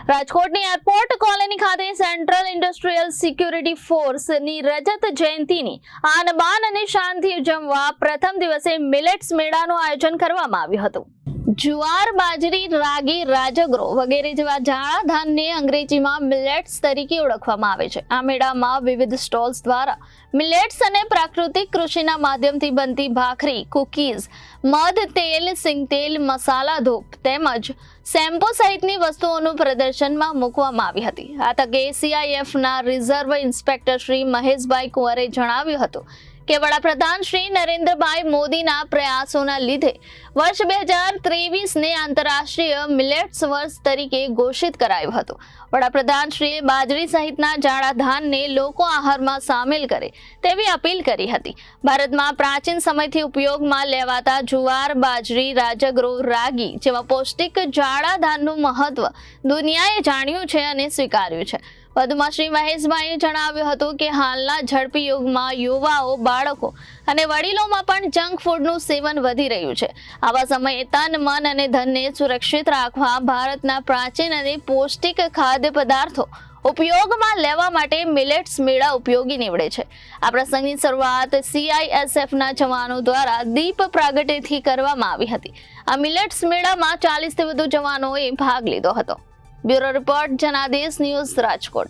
રાજકોટની airport colony ખાતે central industrial security ફોર્સની રજત જયંતિની આન બાન અને શાનથી ઉજવવા પ્રથમ દિવસે મિલેટ્સ મેળાનું આયોજન કરવામાં આવ્યું હતું। જુવાર, બાજરી, રાગી, રાજગરો વગેરે જેવા જાડા ધાનને અંગ્રેજીમાં મિલેટ્સ તરીકે ઓળખવામાં આવે છે। આ મેળામાં વિવિધ સ્ટોલ્સ દ્વારા મિલેટ્સ અને પ્રાકૃતિક કૃષિના માધ્યમથી બનતી ભાખરી, કુકીઝ, મધ, તેલ, સિંગતેલ, મસાલા ધૂપ તેમજ શેમ્પૂ સહિતની વસ્તુઓનું પ્રદર્શનમાં મૂકવામાં આવી હતી। આ તકે CIFના રિઝર્વ ઇન્સ્પેક્ટર શ્રી મહેશભાઈ કુંવરે જણાવ્યું હતું કે વડાપ્રધાન શ્રી નરેન્દ્રભાઈ મોદીના પ્રયાસોના લીધે વર્ષ 2023ને આંતરરાષ્ટ્રીય મિલેટ્સ વર્ષ તરીકે ઘોષિત કરાયું હતું। વડાપ્રધાન શ્રીએ બાજરી સહિતના જાડા ધાનને લોકો આહારમાં સામેલ કરે તેવી અપીલ કરી હતી। ભારતમાં પ્રાચીન સમયથી ઉપયોગમાં લેવાતા જુવાર, બાજરી, રાજગરો, રાગી જેવા પૌષ્ટિક જાડા ધાનનું મહત્વ દુનિયાએ જાણ્યું છે અને સ્વીકાર્યું છે। વધુમાં શ્રી મહેશભાઈએ જણાવ્યું હતું કે હાલના ઝડપી યુગમાં યુવાઓ, બાળકો અને વડીલોમાં પણ જંક ફૂડનું સેવન વધી રહ્યું છે। આવા સમયે તન, મન અને ધનને સુરક્ષિત રાખવા ભારતના પ્રાચીન અને પૌષ્ટિક ખાદ્ય પદાર્થો ઉપયોગમાં લેવા માટે મિલેટ્સ મેળા ઉપયોગી નીવડે છે। આ પ્રસંગની શરૂઆત CISFના જવાનો દ્વારા દીપ પ્રાગટ્યથી કરવામાં આવી હતી। આ મિલેટ્સ મેળામાં 40થી વધુ જવાનોએ ભાગ લીધો હતો। Bureau report, Janadesh news, Rajkot.